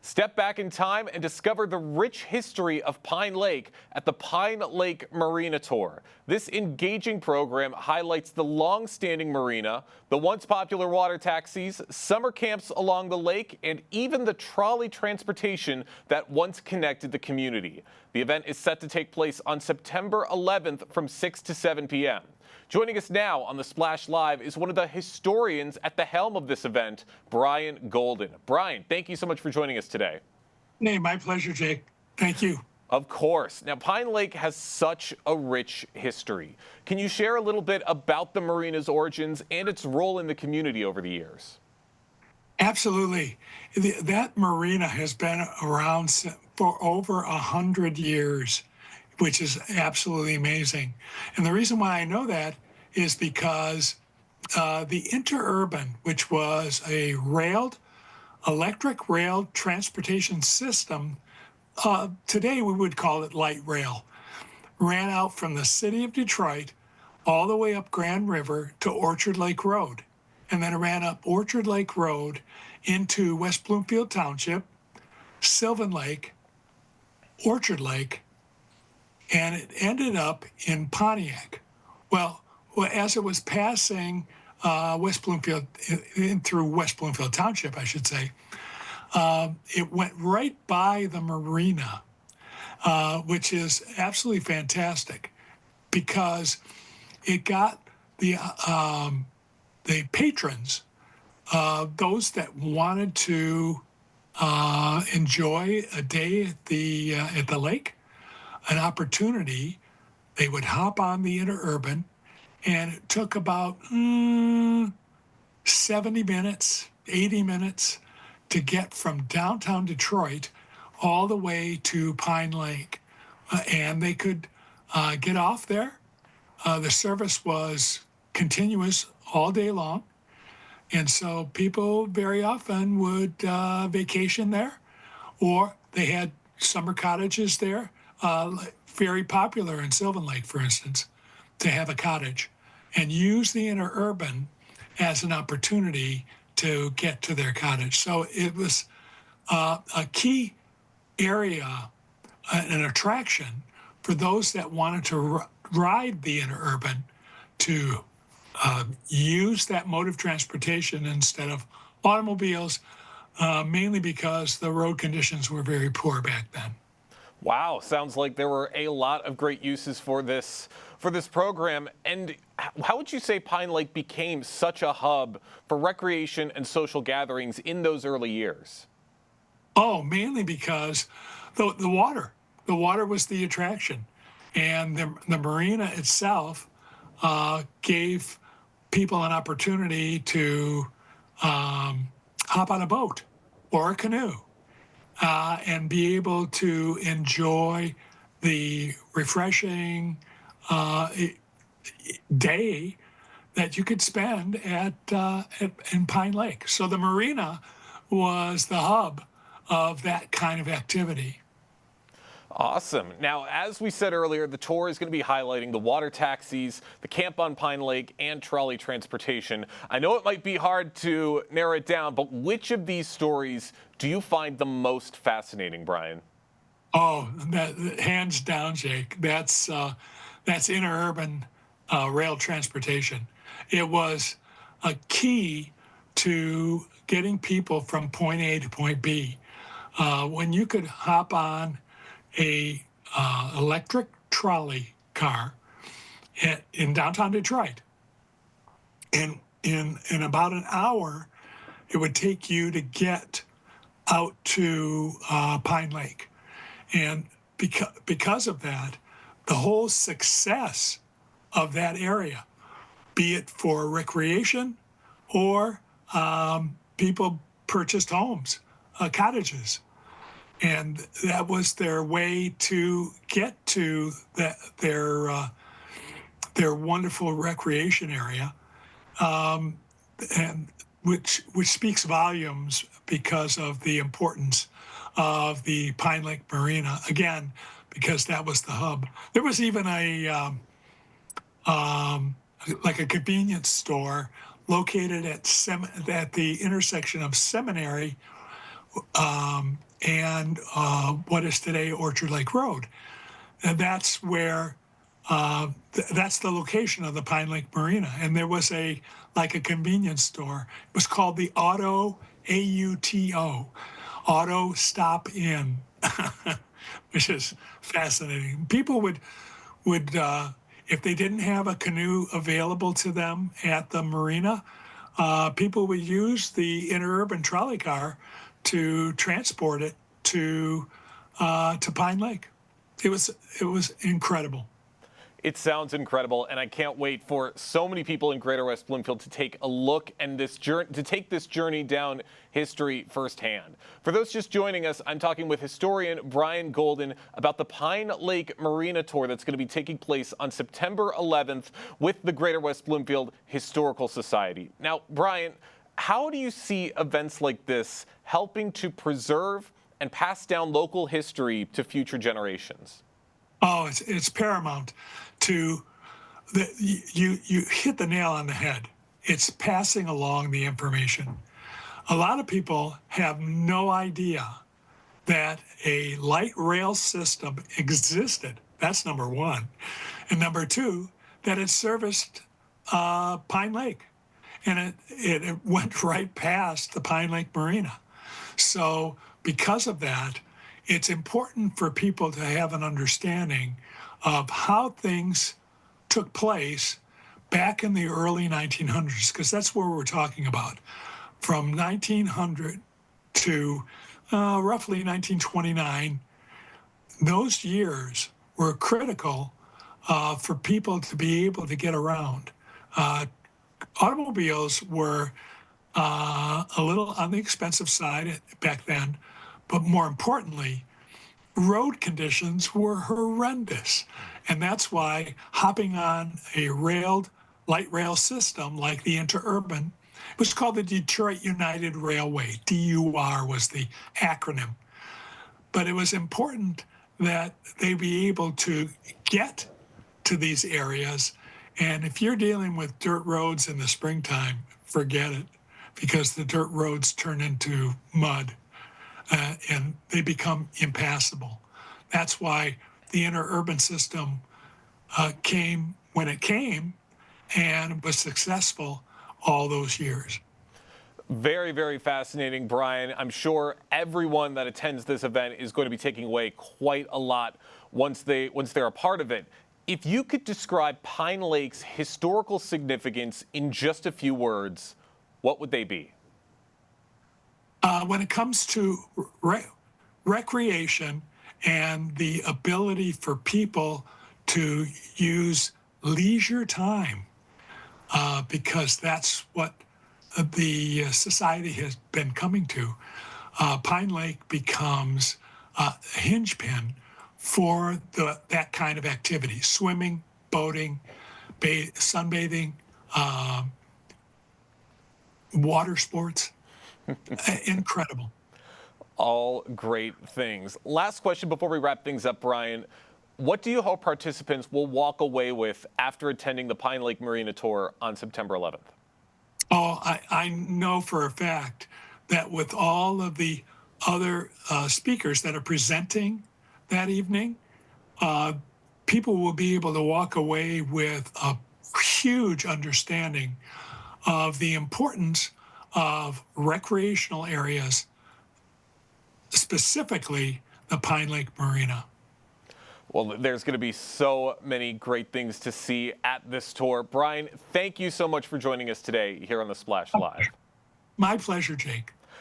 Step back in time and discover the rich history of Pine Lake at the Pine Lake Marina Tour. This engaging program highlights the long-standing marina, the once popular water taxis, summer camps along the lake, and even the trolley transportation that once connected the community. The event is set to take place on September 11th from 6 to 7 p.m. Joining us now on the Splash Live is one of the historians at the helm of this event, Brian Golden. Brian, thank you so much for joining us today. Hey, my pleasure, Jake. Thank you. Of course. Now, Pine Lake has such a rich history. Can you share a little bit about the marina's origins and its role in the community over the years? Absolutely. That marina has been around for over 100 years, which is absolutely amazing. And the reason why I know that is because the interurban, which was a electric rail transportation system, today we would call it light rail, ran out from the city of Detroit all the way up Grand River to Orchard Lake Road. And then it ran up Orchard Lake Road into West Bloomfield Township, Sylvan Lake, Orchard Lake, and it ended up in Pontiac. Well, as it was passing West Bloomfield, through West Bloomfield Township, I should say, it went right by the marina, which is absolutely fantastic because it got the patrons, those that wanted to enjoy a day at the lake, an opportunity. They would hop on the interurban, and it took about 70 minutes, 80 minutes to get from downtown Detroit all the way to Pine Lake. And they could get off there. The service was continuous all day long. And so people very often would vacation there, or they had summer cottages there. Very popular in Sylvan Lake, for instance, to have a cottage and use the interurban as an opportunity to get to their cottage. So it was a key area, an attraction for those that wanted to ride the interurban to use that mode of transportation instead of automobiles, mainly because the road conditions were very poor back then. Wow, sounds like there were a lot of great uses for this program. And how would you say Pine Lake became such a hub for recreation and social gatherings in those early years? Oh, mainly because the water. The water was the attraction. And the marina itself gave people an opportunity to hop on a boat or a canoe and be able to enjoy the refreshing day that you could spend in Pine Lake. So the marina was the hub of that kind of activity. Awesome. Now, as we said earlier, the tour is going to be highlighting the water taxis, the camp on Pine Lake, and trolley transportation. I know it might be hard to narrow it down, but which of these stories do you find the most fascinating, Brian? Oh, hands down, Jake. That's interurban rail transportation. It was a key to getting people from point A to point B. When you could hop on a electric trolley car in downtown Detroit, and in about an hour, it would take you to get out to Pine Lake. And because of that, the whole success of that area, be it for recreation or people purchased homes, cottages. And that was their way to get to their wonderful recreation area, and which speaks volumes because of the importance of the Pine Lake Marina. Again, because that was the hub. There was even like a convenience store located at the intersection of Seminary and what is today Orchard Lake Road. And that's where that's the location of the Pine Lake Marina. And there was a convenience store. It was called the Auto AUTO, Auto Stop In, which is fascinating. People would if they didn't have a canoe available to them at the marina, people would use the interurban trolley car to transport it to Pine Lake. It was incredible. It sounds incredible, and I can't wait for so many people in Greater West Bloomfield to take a look and take this journey down history firsthand. For those just joining us, I'm talking with historian Brian Golden about the Pine Lake Marina tour that's going to be taking place on September 11th with the Greater West Bloomfield Historical Society. Now, Brian, how do you see events like this helping to preserve and pass down local history to future generations? Oh, it's paramount to you hit the nail on the head. It's passing along the information. A lot of people have no idea that a light rail system existed. That's number one. And number two, that it serviced Pine Lake. And it went right past the Pine Lake Marina. So because of that, it's important for people to have an understanding of how things took place back in the early 1900s, because that's where we're talking about. From 1900 to roughly 1929, those years were critical for people to be able to get around. Automobiles were a little on the expensive side back then, but more importantly, road conditions were horrendous. And that's why hopping on a light rail system like the Interurban was called the Detroit United Railway. DUR was the acronym. But it was important that they be able to get to these areas. And if you're dealing with dirt roads in the springtime, forget it, because the dirt roads turn into mud. And they become impassable. That's why the interurban system came when it came and was successful all those years. Very, very fascinating, Brian. I'm sure everyone that attends this event is going to be taking away quite a lot once they're a part of it. If you could describe Pine Lake's historical significance in just a few words, what would they be? When it comes to recreation and the ability for people to use leisure time, because that's what the society has been coming to, Pine Lake becomes a hinge pin for that kind of activity: swimming, boating, sunbathing, water sports. Incredible. All great things. Last question before we wrap things up, Brian. What do you hope participants will walk away with after attending the Pine Lake Marina tour on September 11th? Oh, I know for a fact that with all of the other speakers that are presenting that evening, people will be able to walk away with a huge understanding of the importance of recreational areas, specifically the Pine Lake Marina. Well, there's going to be so many great things to see at this tour. Brian, thank you so much for joining us today here on The Splash Live. My pleasure, Jake.